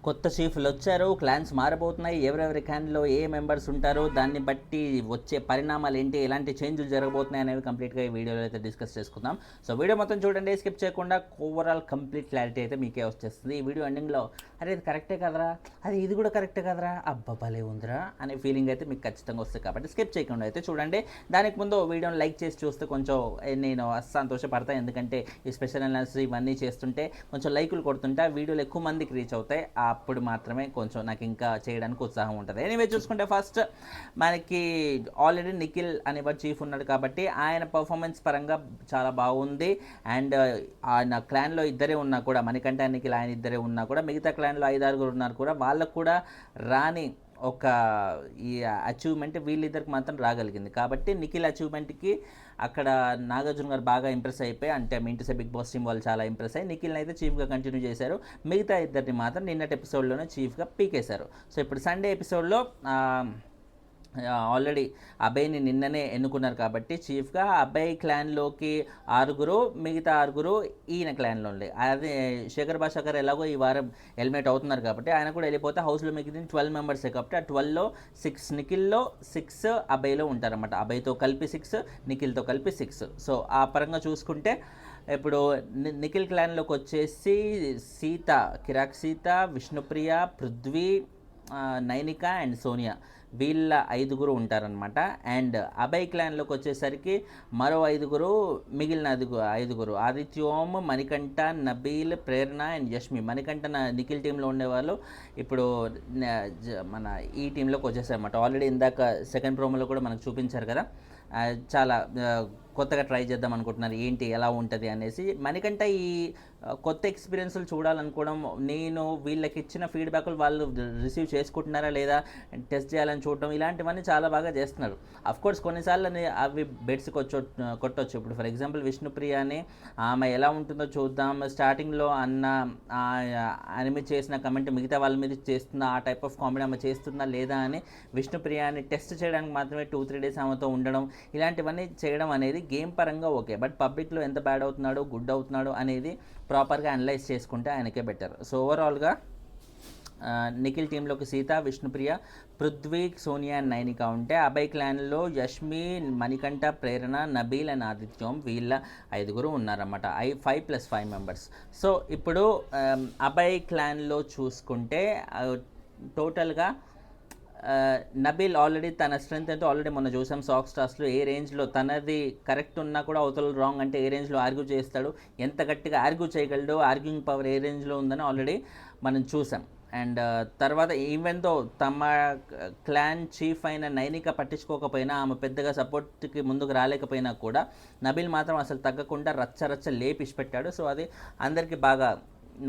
కొత్త చీఫ్లు వచ్చారు, క్లాన్స్ మారబోతున్నాయి, ఎవరెవరి క్లాన్లో ఏ మెంబర్స్ ఉంటారో దాన్ని బట్టి వచ్చే పరిణామాలు ఏంటి, ఎలాంటి చేంజ్లు జరగబోతున్నాయి అనేవి కంప్లీట్గా ఈ వీడియోలో అయితే డిస్కస్ చేసుకుందాం. సో వీడియో మొత్తం చూడండి, స్కిప్ చేయకుండా. ఓవరాల్ కంప్లీట్ క్లారిటీ అయితే మీకే వచ్చేస్తుంది. ఈ వీడియో ఎండింగ్లో అరే ఇది కరెక్టే కదరా, అది ఇది కూడా కరెక్టే కదరా, అబ్బా భలే ఉందిరా అనే ఫీలింగ్ అయితే మీకు ఖచ్చితంగా వస్తుంది. కాబట్టి స్కిప్ చేయకుండా అయితే చూడండి. దానికి ముందు వీడియోని లైక్ చేసి చూస్తే కొంచెం నేను సంతోషపడతాను, ఎందుకంటే ఈ స్పెషల్ అనాలిసిస్ ఇవన్నీ చేస్తుంటే కొంచెం లైకులు కొడుతుంటే ఆ వీడియోలు ఎక్కువ మందికి రీచ్ అవుతాయి. అప్పుడు మాత్రమే కొంచెం నాకు ఇంకా చేయడానికి ఉత్సాహం ఉంటుంది. ఎనీవే చూసుకుంటే ఫస్ట్ మనకి ఆల్రెడీ నిఖిల్ అనేవాడు చీఫ్ ఉన్నాడు కాబట్టి ఆయన పర్ఫార్మెన్స్ పరంగా చాలా బాగుంది. అండ్ ఆయన క్లాన్లో ఇద్దరే ఉన్నా కూడా, మణికంఠ నిఖిల్ ఆయన ఇద్దరే ఉన్నా కూడా, మిగతా క్లాన్లో 5-6 ఉన్నారు కూడా, వాళ్ళకు కూడా రాని ఒక ఈ అచీవ్మెంట్ వీళ్ళిద్దరికి మాత్రం రాగలిగింది. కాబట్టి నిఖిల్ అచీవ్మెంట్కి అక్కడ నాగార్జున గారు బాగా ఇంప్రెస్ అయిపోయి, అంటే మీంటూసే బిగ్ బాస్ టీమ్ వాళ్ళు చాలా ఇంప్రెస్ అయ్యి నిఖిల్ని అయితే చీఫ్గా కంటిన్యూ చేశారు. మిగతా ఇద్దరిని మాత్రం నిన్నటి ఎపిసోడ్లోనే చీఫ్గా పీకేశారు. సో ఇప్పుడు సండే ఎపిసోడ్లో ఆల్రెడీ అభయ్ని నిన్ననే ఎన్నుకున్నారు కాబట్టి చీఫ్గా అభయ్ క్లాన్లోకి 6, మిగతా 6 ఈయన క్లాన్లో ఉండే. అదే శేఖర్ భాషాకర్ ఎలాగో ఈ వారం ఎలిమినేట్ అవుతున్నారు కాబట్టి ఆయన కూడా వెళ్ళిపోతే హౌస్లో మిగిలిన 12 మెంబర్సే కాబట్టి ఆ 12లో 6 నిఖిల్లో, 6 అభయ్లో ఉంటారన్నమాట. అభయ్తో కలిపి 6, నిఖిల్తో కలిపి 6. సో ఆ పరంగా చూసుకుంటే ఇప్పుడు నిఖిల్ క్లాన్లోకి వచ్చేసి సీత, కిరాక్ సీత, విష్ణుప్రియ, పృథ్వీ, నైనిక అండ్ సోనియా, వీళ్ళ 5 ఉంటారనమాట. అండ్ అభయ్ క్లాన్లోకి వచ్చేసరికి మరో 5, మిగిలిన 5 ఆదిత్యోమ్, మణికంఠ, నబీల్, ప్రేరణ అండ్ యష్మి. మణికంఠ నిఖిల్ టీంలో ఉండేవాళ్ళు ఇప్పుడు మన ఈ టీంలోకి వచ్చేసారన్నమాట. ఆల్రెడీ ఇందాక సెకండ్ ప్రోమోలో కూడా మనకు చూపించారు కదా, చాలా కొత్తగా ట్రై చేద్దాం అనుకుంటున్నారు, ఏంటి ఎలా ఉంటుంది అనేసి. మణికంఠ ఈ కొత్త ఎక్స్పీరియన్స్లు చూడాలనుకోవడం, నేను వీళ్ళకి ఇచ్చిన ఫీడ్బ్యాక్లు వాళ్ళు రిసీవ్ చేసుకుంటున్నారా లేదా టెస్ట్ చేయాలని చూడటం, ఇలాంటివన్నీ చాలా బాగా చేస్తున్నారు. అఫ్కోర్స్ కొన్నిసార్లు అవి బెడ్స్ కొట్టొచ్చు. ఇప్పుడు ఫర్ ఎగ్జాంపుల్ విష్ణుప్రియని ఆమె ఎలా ఉంటుందో చూద్దాం, స్టార్టింగ్లో అన్న ఆమె చేసిన కమెంట్ మిగతా వాళ్ళ మీద చేస్తుందా, ఆ టైప్ ఆఫ్ కామెడీ ఆమె చేస్తుందా లేదా అని విష్ణుప్రియని టెస్ట్ చేయడానికి మాత్రమే 2-3 డేస్ ఆమెతో ఉండడం, ఇలాంటివన్నీ చేయడం అనేది గేమ్ పరంగా ఓకే. బట్ పబ్లిక్లో ఎంత బ్యాడ్ అవుతున్నాడో గుడ్ అవుతున్నాడో అనేది ప్రాపర్గా అనలైజ్ చేసుకుంటే ఆయనకే బెటర్. సో ఓవరాల్గా నిఖిల్ టీంలోకి సీత, విష్ణుప్రియ, పృథ్వీ, సోనియా అండ్ నైనిక ఉంటే, అభయ్ క్లాన్లో యష్మి, మణికంఠ, ప్రేరణ, నబీల్ అండ్ ఆదిత్యం, వీళ్ళ 5 ఉన్నారన్నమాట. 5+5 మెంబర్స్. సో ఇప్పుడు అభయ్ క్లాన్లో చూసుకుంటే టోటల్గా నబీల్ ఆల్రెడీ తన స్ట్రెంత్ అయితే ఆల్రెడీ మొన్న చూసాం సాక్ స్టార్స్లో, ఏ రేంజ్లో తనది కరెక్ట్ ఉన్నా కూడా అవతల రాంగ్ అంటే ఏ రేంజ్లో ఆర్గ్యూ చేస్తాడు, ఎంత గట్టిగా ఆర్గ్యూ చేయగలడు, ఆర్గ్యూయింగ్ పవర్ ఏ రేంజ్లో ఉందని ఆల్రెడీ మనం చూసాం. అండ్ తర్వాత ఈవెన్తో తమ క్లాన్ చీఫ్ అయిన నైనిక పట్టించుకోకపోయినా, ఆమె పెద్దగా సపోర్ట్కి ముందుకు రాలేకపోయినా కూడా నబీల్ మాత్రం అసలు తగ్గకుండా రచ్చ లేపిసి పెట్టాడు. సో అది అందరికీ బాగా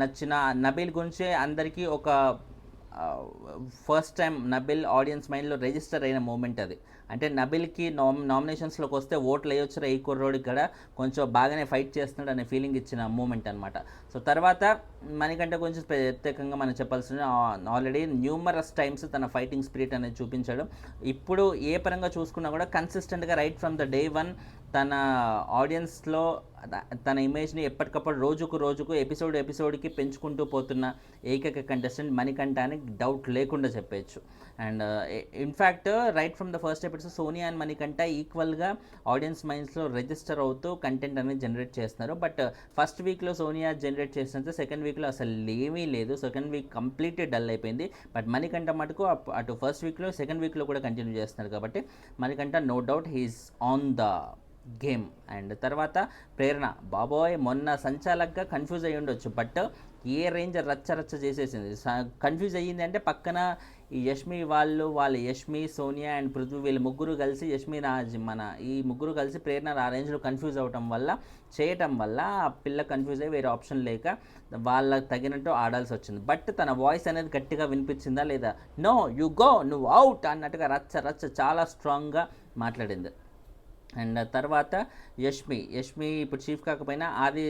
నచ్చిన, నబీల్ గురించే అందరికీ ఒక ఫస్ట్ టైం నబిల్ ఆడియన్స్ మైండ్లో రిజిస్టర్ అయిన మూమెంట్ అది. అంటే నబిల్కి నామినేషన్స్లోకి వస్తే ఓట్లు వేయొచ్చురా ఈ కుర్రోడికి కూడా, కొంచెం బాగానే ఫైట్ చేస్తున్నాడు అనే ఫీలింగ్ ఇచ్చిన మూమెంట్ అనమాట. సో తర్వాత మణికంఠ గురించి ప్రత్యేకంగా మనం చెప్పాల్సిన, ఆల్రెడీ న్యూమరస్ టైమ్స్ తన ఫైటింగ్ స్పిరిట్ అనేది చూపించాడు. ఇప్పుడు ఏ పరంగా చూసుకున్నా కూడా కన్సిస్టెంట్గా రైట్ ఫ్రమ్ ద డే 1 తన ఆడియన్స్లో తన ఇమేజ్ని ఎప్పటికప్పుడు రోజుకు ఎపిసోడ్కి పెంచుకుంటూ పోతున్న ఏకైక కంటెస్టెంట్ మణికంఠ అని డౌట్ లేకుండా చెప్పచ్చు. And in fact right from the first episode Sonia and Manikanta ఈక్వల్గా ఆడియన్స్ మైండ్స్లో రిజిస్టర్ అవుతూ కంటెంట్ అనేది జనరేట్ చేస్తున్నారు. బట్ ఫస్ట్ వీక్లో సోనియా జనరేట్ చేసినంత సెకండ్ వీక్లో అసలు ఏమీ లేదు. సెకండ్ వీక్ కంప్లీట్లీ డల్ అయిపోయింది. బట్ మణికంఠ మటుకు అటు ఫస్ట్ వీక్లో సెకండ్ వీక్లో కూడా కంటిన్యూ చేస్తున్నారు కాబట్టి Manikanta no doubt he's on the game. And తర్వాత ప్రేరణ, బాబోయ్ మొన్న సంచాలకుగా కన్ఫ్యూజ్ అయ్యి ఉండొచ్చు, బట్ ఏ రేంజ్ రచ్చ చేసేసింది. కన్ఫ్యూజ్ అయ్యింది అంటే పక్కన ఈ యష్మి వాళ్ళ యష్మి, సోనియా అండ్ పృథ్వీ వీళ్ళు ముగ్గురు కలిసి, యష్మి రాజ్ ఈ ముగ్గురు కలిసి ప్రేరణ ఆ రేంజ్లో కన్ఫ్యూజ్ చేయటం వల్ల ఆ పిల్ల కన్ఫ్యూజ్ అయ్యి వేరే ఆప్షన్ లేక వాళ్ళకి తగినట్టు ఆడాల్సి వచ్చింది. బట్ తన వాయిస్ అనేది గట్టిగా వినిపించిందా లేదా, నో యు గో, నువ్వు అవుట్ అన్నట్టుగా రచ్చ చాలా స్ట్రాంగ్గా మాట్లాడింది. అండ్ తర్వాత యష్మి ఇప్పుడు చీఫ్ కాకపోయినా అది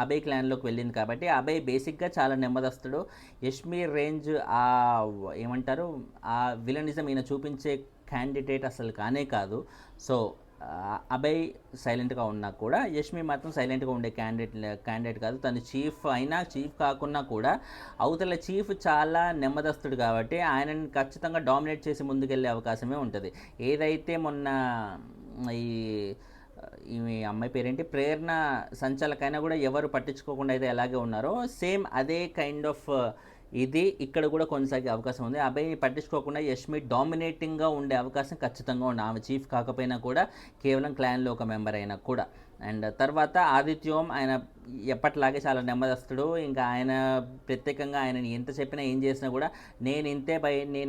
అభయ్ క్లాన్లోకి వెళ్ళింది కాబట్టి అభయ్ బేసిక్గా చాలా నెమ్మదస్తుడు. యష్మి రేంజ్ ఏమంటారు ఆ విలనిజం ఈయన చూపించే క్యాండిడేట్ అసలు కానే కాదు. సో అభయ్ సైలెంట్గా ఉన్నా కూడా యష్మి మాత్రం సైలెంట్గా ఉండే క్యాండిడేట్ కాదు. తను చీఫ్ అయినా, చీఫ్ కాకున్నా కూడా అవతల చీఫ్ చాలా నెమ్మదస్తుడు కాబట్టి ఆయనని ఖచ్చితంగా డామినేట్ చేసి ముందుకెళ్ళే అవకాశమే ఉంటుంది. ఏదైతే మొన్న ఈ ఈమె అమ్మాయి పేరేంటి, ప్రేరణ సంచాలకైనా కూడా ఎవరు పట్టించుకోకుండా అయితే ఎలాగే ఉన్నారో సేమ్ అదే కైండ్ ఆఫ్ ఇది ఇక్కడ కూడా కొనసాగే అవకాశం ఉంది. అబ్బాయిని పట్టించుకోకుండా యష్మి డామినేటింగ్గా ఉండే అవకాశం ఖచ్చితంగా ఉంది. ఆమె చీఫ్ కాకపోయినా కూడా, కేవలం క్లాన్లో ఒక మెంబర్ అయినా కూడా. అండ్ తర్వాత ఆదిత్యోమ్, ఆయన ఎప్పటిలాగే చాలా నెమ్మదస్తుడు. ఇంకా ఆయన ప్రత్యేకంగా ఆయనని ఎంత చెప్పినా ఏం చేసినా కూడా నేను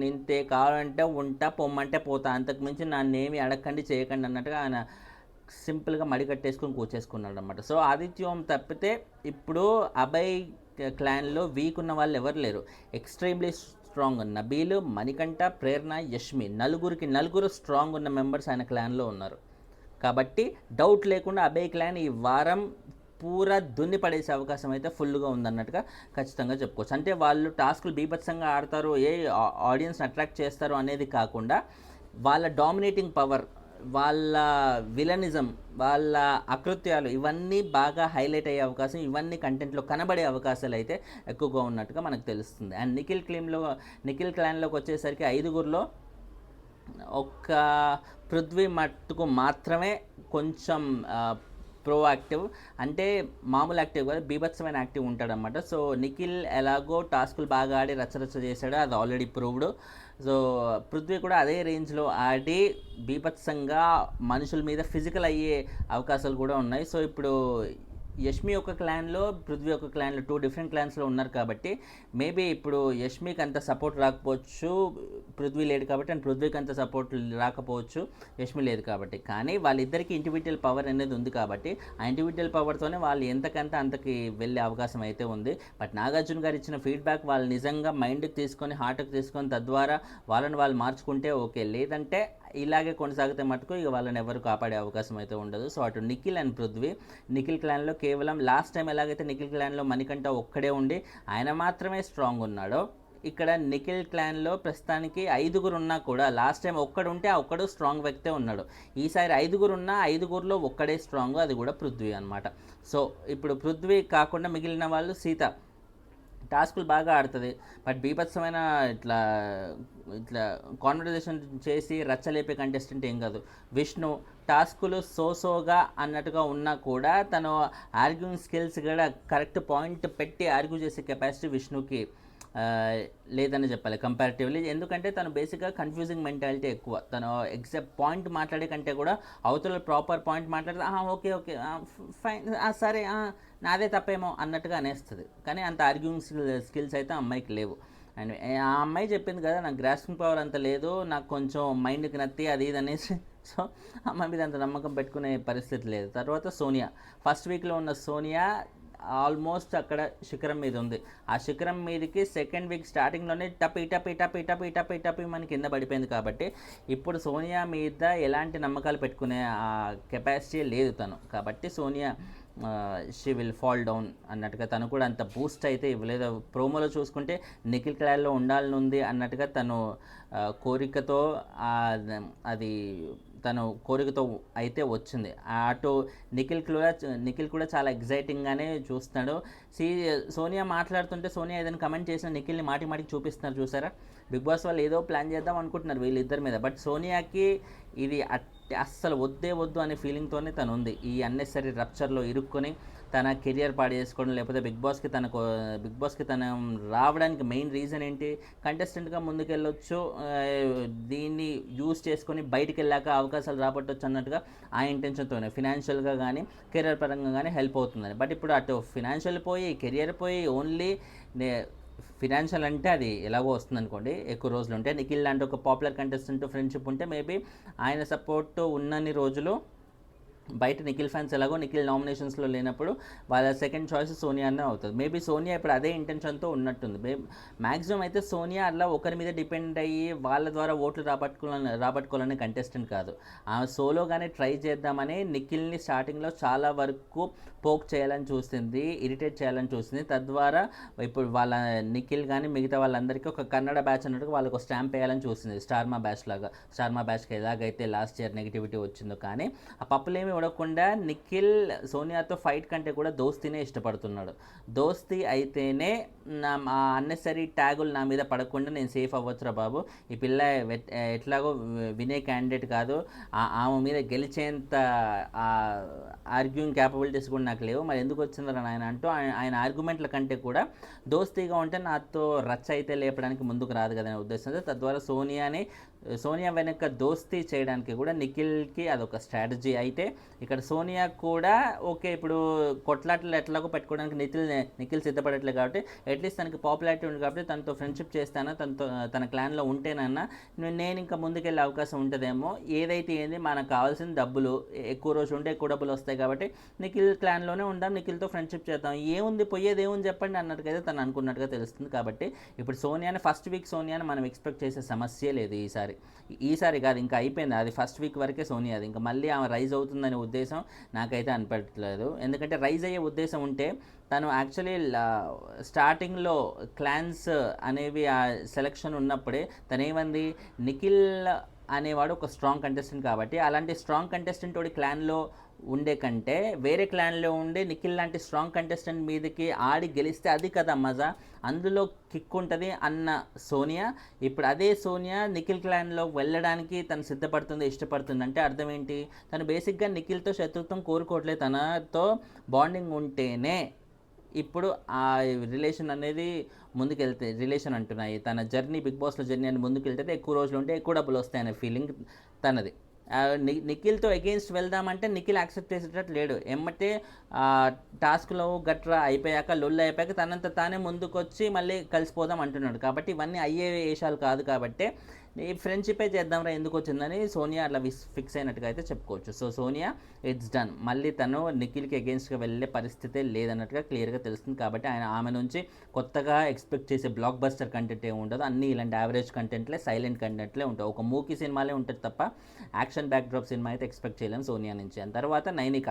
ఇంతే కావాలంటే ఉంటా, పొమ్మంటే పోతా, అంతకుమించి నన్నేమి అడగండి చేయకండి అన్నట్టుగా ఆయన సింపుల్గా మడి కట్టేసుకొని కూర్చేసుకున్నాడు అనమాట. సో ఆదిత్యోమ్ తప్పితే ఇప్పుడు అభయ్ క్లాన్లో వీక్ ఉన్న వాళ్ళు ఎవరు లేరు. ఎక్స్ట్రీమ్లీ స్ట్రాంగ్ నబీల్, మణికంఠ, ప్రేరణ, యష్మి, నలుగురు స్ట్రాంగ్ ఉన్న మెంబర్స్ ఆయన క్లాన్లో ఉన్నారు. కాబట్టి డౌట్ లేకుండా అభయ్ క్లాన్ ఈ వారం పూరా దున్ని పడేసే అవకాశం అయితే ఫుల్గా ఉందన్నట్టుగా ఖచ్చితంగా చెప్పుకోవచ్చు. అంటే వాళ్ళు టాస్కులు బీభత్సంగా ఆడతారు, ఆడియన్స్ని అట్రాక్ట్ చేస్తారు అనేది కాకుండా వాళ్ళ డామినేటింగ్ పవర్, వాళ్ళ విలనిజం, వాళ్ళ అకృత్యాలు ఇవన్నీ బాగా హైలైట్ అయ్యే అవకాశం, ఇవన్నీ కంటెంట్లో కనబడే అవకాశాలు అయితే ఎక్కువగా ఉన్నట్టుగా మనకు తెలుస్తుంది. అండ్ నిఖిల్ క్లాన్లోకి వచ్చేసరికి 5గురిలో ఒక్క పృథ్వీ మట్టుకు మాత్రమే కొంచెం ప్రోయాక్టివ్, అంటే మామూలు యాక్టివ్ కాదు, బీభత్సమైన యాక్టివ్ ఉంటాడనమాట. సో నిఖిల్ ఎలాగో టాస్కులు బాగా ఆడి రచ్చరచ్చ చేశాడు, అది ఆల్రెడీ ప్రూవ్డ్. సో పృథ్వీ కూడా అదే రేంజ్లో ఆడి బీభత్సంగా మనుషుల మీద ఫిజికల్ అయ్యే అవకాశాలు కూడా ఉన్నాయి. సో ఇప్పుడు యష్మి ఒక క్లాన్లో, పృథ్వీ ఒక క్లాన్లో, 2 డిఫరెంట్ క్లాన్స్లో ఉన్నారు కాబట్టి మేబీ ఇప్పుడు యష్మికి అంత సపోర్ట్ రాకపోవచ్చు, పృథ్వీ లేడు కాబట్టి, అండ్ పృథ్వీకి అంత సపోర్ట్ రాకపోవచ్చు, యష్మి లేదు కాబట్టి. కానీ వాళ్ళిద్దరికీ ఇండివిజువల్ పవర్ అనేది ఉంది కాబట్టి ఆ ఇండివిజువల్ పవర్తోనే వాళ్ళు ఎంతకంత అంతకి వెళ్ళే అవకాశం అయితే ఉంది. బట్ నాగార్జున గారు ఇచ్చిన ఫీడ్బ్యాక్ వాళ్ళు నిజంగా మైండ్కి తీసుకొని, హార్ట్కి తీసుకొని, తద్వారా వాళ్ళని వాళ్ళు మార్చుకుంటే ఓకే, లేదంటే ఇలాగే కొనసాగితే మటుకు ఇక వాళ్ళని ఎవరు కాపాడే అవకాశం అయితే ఉండదు. సో అటు నిఖిల్ అండ్ పృథ్వీ, నిఖిల్ క్లాన్లో కేవలం లాస్ట్ టైం ఎలాగైతే నిఖిల్ క్లాన్లో మణికంఠ ఒక్కడే ఉండి ఆయన మాత్రమే స్ట్రాంగ్ ఉన్నాడో, ఇక్కడ నిఖిల్ క్లాన్లో ప్రస్తుతానికి 5గురు ఉన్నా కూడా లాస్ట్ టైం ఒక్కడుంటే ఆ ఒక్కడు స్ట్రాంగ్ వ్యక్తే ఉన్నాడు. ఈసారి 5గురు ఉన్నా 5గురిలో ఒక్కడే స్ట్రాంగ్, అది కూడా పృథ్వీ అనమాట. సో ఇప్పుడు పృథ్వీ కాకుండా మిగిలిన వాళ్ళు, సీత టాస్కులు బాగా ఆడుతుంది, బట్ బీభత్సమైన ఇట్లా కాన్వర్జేషన్ చేసి రచ్చలేపే కంటెస్టెంట్ ఏం కాదు. విష్ణు టాస్కులు సోసోగా అన్నట్టుగా ఉన్నా కూడా తను ఆర్గ్యూయింగ్ స్కిల్స్ కూడా కరెక్ట్ పాయింట్ పెట్టి ఆర్గ్యూ చేసే కెపాసిటీ విష్ణుకి లేదని చెప్పాలి కంపారిటివ్లీ. ఎందుకంటే తను బేసిక్గా కన్ఫ్యూజింగ్ మెంటాలిటీ ఎక్కువ. తను ఎగ్జాక్ట్ పాయింట్ మాట్లాడే కంటే కూడా అవతల ప్రాపర్ పాయింట్ మాట్లాడితే ఓకే ఓకే ఫైన్, సరే నాదే తప్పేమో అన్నట్టుగా అనేస్తుంది. కానీ అంత ఆర్గ్యూయింగ్ స్కిల్స్ అయితే అమ్మాయికి లేవు. అండ్ ఆ అమ్మాయి చెప్పింది కదా, నాకు గ్రాస్పింగ్ పవర్ అంత లేదు, నాకు కొంచెం మైండ్కి నత్తి అది ఇది అనేసి. సో అమ్మాయి మీద అంత నమ్మకం పెట్టుకునే పరిస్థితి లేదు. తర్వాత సోనియా, ఫస్ట్ వీక్లో ఉన్న సోనియా ఆల్మోస్ట్ అక్కడ శిఖరం మీద ఉంది. ఆ శిఖరం మీదకి సెకండ్ వీక్ స్టార్టింగ్లోనే టపి మన కింద పడిపోయింది. కాబట్టి ఇప్పుడు సోనియా మీద ఎలాంటి నమ్మకాలు పెట్టుకునే ఆ కెపాసిటీ లేదు తను. కాబట్టి Sonia she will fall down అన్నట్టుగా, తను కూడా అంత బూస్ట్ అయితే ఇవ్వలేదు. ప్రోమోలో చూసుకుంటే నిఖిల్ క్లాన్లో ఉండాలని ఉంది అన్నట్టుగా తను కోరికతో అది తను కోరికతో అయితే వచ్చింది. అటు నిఖిల్ కూడా చాలా ఎగ్జైటింగ్గానే చూస్తున్నాడు. సోనియా మాట్లాడుతుంటే, సోనియా ఏదైనా కమెంట్ చేసిన నిఖిల్ని మాటికి చూపిస్తున్నారు చూసారా. బిగ్ బాస్ వాళ్ళు ఏదో ప్లాన్ చేద్దాం అనుకుంటున్నారు వీళ్ళిద్దరి మీద, బట్ సోనియాకి ఇది అస్సలు వద్దు అనే ఫీలింగ్తోనే తను ఉంది. ఈ అన్నెసరీ రప్చర్లో ఇరుక్కొని తన కెరియర్ పాడు చేసుకోవడం, లేకపోతే బిగ్ బాస్కి తను రావడానికి మెయిన్ రీజన్ ఏంటి, కంటెస్టెంట్గా ముందుకెళ్ళొచ్చు, దీన్ని యూజ్ చేసుకొని బయటికి వెళ్ళాక అవకాశాలు రాబట్టవచ్చు అన్నట్టుగా ఆ ఇంటెన్షన్తోనే ఫినాన్షియల్గా కానీ కెరియర్ పరంగా కానీ హెల్ప్ అవుతుందని. బట్ ఇప్పుడు అటు ఫినాన్షియల్ పోయి కెరియర్ పోయి ఓన్లీ ఫినాన్షియల్ అంటే అది ఎలాగో వస్తుంది అనుకోండి, ఎక్కువ రోజులు ఉంటే. నిఖిల్ లాంటి ఒక పాపులర్ కంటెస్టెంట్ ఫ్రెండ్షిప్ ఉంటే మేబీ ఆయన సపోర్ట్ ఉన్నన్ని రోజులు బయట నిఖిల్ ఫ్యాన్స్ ఎలాగో నిఖిల్ నామినేషన్స్లో లేనప్పుడు వాళ్ళ సెకండ్ చాయిస్ సోనియానే అవుతుంది. మేబీ సోనియా ఇప్పుడు అదే ఇంటెన్షన్తో ఉన్నట్టుంది. మ్యాక్సిమం అయితే సోనియా అట్లా ఒకరి మీద డిపెండ్ అయ్యి వాళ్ళ ద్వారా ఓట్లు రాబట్టుకోవాలనే కంటెస్టెంట్ కాదు. ఆమె సోలోగానే ట్రై చేద్దామని నిఖిల్ని స్టార్టింగ్లో చాలా వరకు పోక్ చేయాలని చూస్తుంది, ఇరిటేట్ చేయాలని చూస్తుంది. తద్వారా ఇప్పుడు వాళ్ళ నిఖిల్ కానీ మిగతా వాళ్ళందరికీ ఒక కన్నడ బ్యాచ్ అన్నట్టుగా వాళ్ళకు స్టాంప్ వేయాలని చూస్తుంది, స్టార్మా బ్యాచ్ లాగా. స్టార్మా బ్యాచ్కి ఎలాగైతే లాస్ట్ ఇయర్ నెగిటివిటీ వచ్చిందో, కానీ ఆ పప్పులేమి చూడకుండా నిఖిల్ సోనియాతో ఫైట్ కంటే కూడా దోస్తీనే ఇష్టపడుతున్నాడు. దోస్తీ అయితేనే ఆ అన్నెసరీ ట్యాగులు నా మీద పడకుండా నేను సేఫ్ అవ్వచ్చురా బాబు, ఈ పిల్ల ఎట్లాగో వినే క్యాండిడేట్ కాదు, ఆమె మీద గెలిచేంత ఆర్గ్యూయింగ్ క్యాపబిలిటీస్ కూడా నాకు లేవు, మరి ఎందుకు వచ్చిందని ఆయన అంటూ ఆయన ఆర్గ్యుమెంట్ల కంటే కూడా దోస్తీగా ఉంటే నాతో రచ్చ అయితే లేపడానికి ముందుకు రాదు కదనే ఉద్దేశంతో, తద్వారా సోనియా వెనక దోస్తీ చేయడానికి కూడా నిఖిల్కి అదొక స్ట్రాటజీ. అయితే ఇక్కడ సోనియా కూడా ఓకే, ఇప్పుడు కొట్లాటలు ఎట్లాగో పెట్టుకోవడానికి నిఖిల్ సిద్ధపడట్లేదు కాబట్టి అట్లీస్ట్ తనకి పాపులారిటీ ఉంది కాబట్టి తనతో ఫ్రెండ్షిప్ చేస్తానా, తన క్లాన్లో ఉంటేనన్నా నేను ఇంకా ముందుకెళ్ళే అవకాశం ఉంటుందేమో. ఏదైతే ఏంది మనకు కావాల్సిన డబ్బులు, ఎక్కువ రోజు ఉంటే ఎక్కువ డబ్బులు వస్తాయి కాబట్టి నిఖిల్ క్లాన్లోనే ఉందాం, నిఖిల్తో ఫ్రెండ్షిప్ చేద్దాం, ఏముంది పోయేది ఏముంది చెప్పండి అన్నట్టుగా తను అనుకున్నట్టుగా తెలుస్తుంది. కాబట్టి ఇప్పుడు సోనియాని ఫస్ట్ వీక్ సోనియాని మనం ఎక్స్పెక్ట్ చేసే సమస్య లేదు. ఈసారి కాదు, ఇంకా అయిపోయింది అది, ఫస్ట్ వీక్ వరకే సోనియాది. ఇంకా మళ్ళీ ఆమె రైజ్ అవుతుందనే ఉద్దేశం నాకైతే అనిపించట్లేదు. ఎందుకంటే రైజ్ అయ్యే ఉద్దేశం ఉంటే తను యాక్చువల్లీ స్టార్టింగ్లో క్లాన్స్ అనేవి ఆ సెలక్షన్ ఉన్నప్పుడే తనేమంది, నిఖిల్ అనేవాడు ఒక స్ట్రాంగ్ కంటెస్టెంట్ కాబట్టి అలాంటి స్ట్రాంగ్ కంటెస్టెంట్ వాడి క్లాన్లో ఉండే కంటే వేరే క్లాన్లో ఉండే నిఖిల్ లాంటి స్ట్రాంగ్ కంటెస్టెంట్ మీదకి ఆడి గెలిస్తే అది కదా మజా, అందులో కిక్ ఉంటుంది అన్న సోనియా ఇప్పుడు అదే సోనియా నిఖిల్ క్లాన్లో వెళ్ళడానికి తను సిద్ధపడుతుంది, ఇష్టపడుతుంది. అంటే అర్థం ఏంటి, తను బేసిక్గా నిఖిల్తో శత్రుత్వం కోరుకోవట్లేదు, తనతో బాండింగ్ ఉంటేనే ఇప్పుడు ఆ రిలేషన్ అనేది ముందుకెళ్తే, రిలేషన్ అంటున్నాయి తన జర్నీ, బిగ్ బాస్లో జర్నీ అని ముందుకెళ్తే ఎక్కువ రోజులు ఉంటే ఎక్కువ డబ్బులు వస్తాయనే ఫీలింగ్ తనది. నిఖిల్తో అగెయిన్స్ట్ వెళ్దామంటే నిఖిల్ యాక్సెప్ట్ చేసేటట్టు లేడు. ఎమ్మటే టాస్క్లో గట్రా అయిపోయాక లొల్లు అయిపోయాక తనంత తానే ముందుకొచ్చి మళ్ళీ కలిసిపోదాం అంటున్నాడు. కాబట్టి ఇవన్నీ అయ్యే వేషాలు కాదు. కాబట్టి ఈ ఫ్రెండ్షిపే చేద్దాంరా ఎందుకు వచ్చిందని సోనియా అట్లా ఫిక్స్ అయినట్టుగా అయితే చెప్పుకోవచ్చు. సో సోనియా ఇట్స్ డన్, మళ్ళీ తను నిఖిల్కి అగెయిన్స్ట్గా వెళ్ళే పరిస్థితే లేదన్నట్టుగా క్లియర్గా తెలుస్తుంది. కాబట్టి ఆమె నుంచి కొత్తగా ఎక్స్పెక్ట్ చేసే బ్లాక్ బస్టర్ కంటెంట్ ఏమి ఉండదు, అన్నీ ఇలాంటి యావరేజ్ కంటెంట్లే, సైలెంట్ కంటెంట్లే ఉంటాయి. ఒక మూకీ సినిమాలే ఉంటుంది తప్ప యాక్షన్ బ్యాక్డ్రాప్ సినిమా అయితే ఎక్స్పెక్ట్ చేయలేము సోనియా నుంచి. ఆ తర్వాత నైనిక,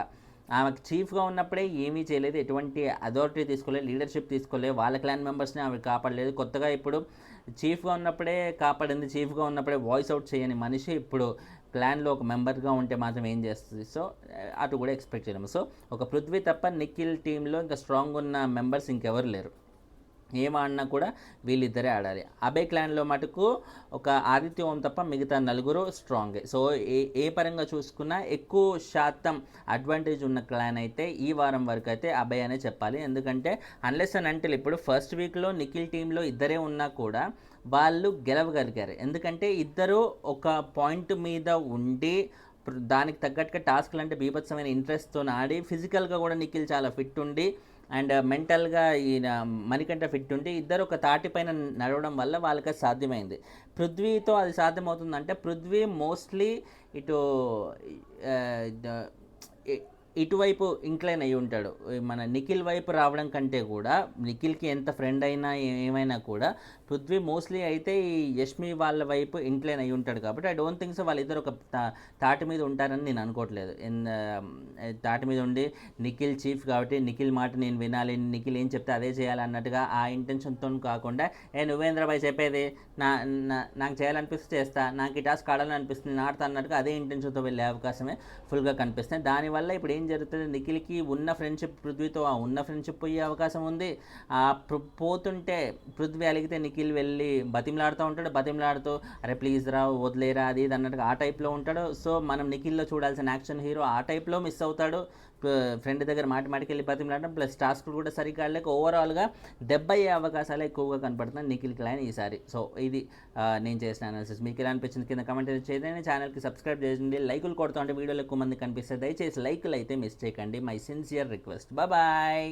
ఆమెకు చీఫ్గా ఉన్నప్పుడే ఏమీ చేయలేదు, ఎటువంటి అథారిటీ తీసుకోలేదు, లీడర్షిప్ తీసుకోలేదు, వాళ్ళ క్లాన్ మెంబర్స్ని ఆమె కాపాడలేదు. కొత్తగా ఇప్పుడు చీఫ్గా ఉన్నప్పుడే కాపాడింది, చీఫ్గా ఉన్నప్పుడే వాయిస్ అవుట్ చేయని మనిషి ఇప్పుడు క్లాన్లో ఒక మెంబర్గా ఉంటే మాత్రం ఏం చేస్తుంది. సో అటు కూడా ఎక్స్పెక్ట్ చేయలేము. సో ఒక పృథ్వీ తప్ప నిఖిల్ టీంలో ఇంకా స్ట్రాంగ్ ఉన్న మెంబర్స్ ఇంకెవరు లేరు. ఏం ఆడినా కూడా వీళ్ళిద్దరే ఆడాలి. అభయ్ క్లాన్లో మటుకు ఒక ఆదిత్య ఓం తప్ప మిగతా నలుగురు స్ట్రాంగే. సో ఏ పరంగా చూసుకున్నా ఎక్కువ శాతం అడ్వాంటేజ్ ఉన్న క్లాన్ అయితే ఈ వారం వరకు అయితే అభయ్ అనే చెప్పాలి. ఎందుకంటే అన్లెస్ అండ్ అంటిల్ ఇప్పుడు ఫస్ట్ వీక్లో నిఖిల్ టీంలో ఇద్దరే ఉన్నా కూడా వాళ్ళు గెలవగలిగారు. ఎందుకంటే ఇద్దరు ఒక పాయింట్ మీద ఉండి దానికి తగ్గట్టుగా టాస్క్లు అంటే బీభత్సమైన ఇంట్రెస్ట్తో ఆడి, ఫిజికల్గా కూడా నిఖిల్ చాలా ఫిట్ ఉండి అండ్ మెంటల్గా ఈయన మణికంఠ ఫిట్ ఉంటే ఇద్దరు ఒక తాటిపైన నడవడం వల్ల వాళ్ళకి అది సాధ్యమైంది. పృథ్వీతో అది సాధ్యమవుతుందంటే పృథ్వీ మోస్ట్లీ ఇటువైపు ఇంక్లైన్ అయి ఉంటాడు. మన నిఖిల్ వైపు రావడం కంటే కూడా, నిఖిల్కి ఎంత ఫ్రెండ్ అయినా ఏమైనా కూడా పృథ్వీ మోస్ట్లీ అయితే ఈ యష్మి వాళ్ళ వైపు ఇంక్లైన్ అయి ఉంటాడు. కాబట్టి ఐ డోంట్ థింక్ సో వాళ్ళిద్దరు ఒక తాటి మీద ఉంటారని నేను అనుకోవట్లేదు. తాటి మీద ఉండి నిఖిల్ చీఫ్ కాబట్టి నిఖిల్ మాట నేను వినాలి, నిఖిల్ ఏం చెప్తే అదే చేయాలి అన్నట్టుగా ఆ ఇంటెన్షన్తో కాకుండా, నువ్వేంద్రబాయ్ చెప్పేది నాకు చేయాలనిపిస్తే చేస్తా, నాకు ఈ టాస్క్ ఆడాలని అనిపిస్తుంది నేను ఆడతా అన్నట్టుగా అదే ఇంటెన్షన్తో వెళ్ళే అవకాశమే ఫుల్గా కనిపిస్తుంది. దానివల్ల ఇప్పుడు ఏం జరుగుతుంది, నిఖిల్కి ఉన్న ఫ్రెండ్షిప్ పృథ్వీతో ఉన్న ఫ్రెండ్షిప్ పోయే అవకాశం ఉంది. పోతుంటే పృథ్వీ అలిగితే నిఖిల్ వెళ్ళి బతిమలాడుతూ అరే ప్లీజ్ రా వదిలేరా అది ఇది అన్నట్టుగా ఆ టైప్లో ఉంటాడు. సో మనం నిఖిల్లో చూడాల్సిన యాక్షన్ హీరో ఆ టైప్లో మిస్ అవుతాడు. ఫ్రెండ్ దగ్గర మాటికి వెళ్ళి బతిమలాడడం ప్లస్ టాస్క్లు కూడా సరిగ్గా లేక ఓవరాల్గా దెబ్బ అయ్యే అవకాశాలు ఎక్కువగా కనపడుతున్నాయి నిఖిల్ క్లైన్ ఈసారి. సో ఇది నేను చేసిన అనాలిసిస్. మీకు ఎలా అనిపించింది కింద కమెంట్ చేయండి. ఛానల్కి సబ్స్క్రైబ్ చేయండి. లైకులు కొడుతూ ఉంటే వీడియోలు ఎక్కువ మంది కనిపిస్తే దయచేసి లైకులు అయితే మిస్ చేయకండి. My sincere request. బాయ్.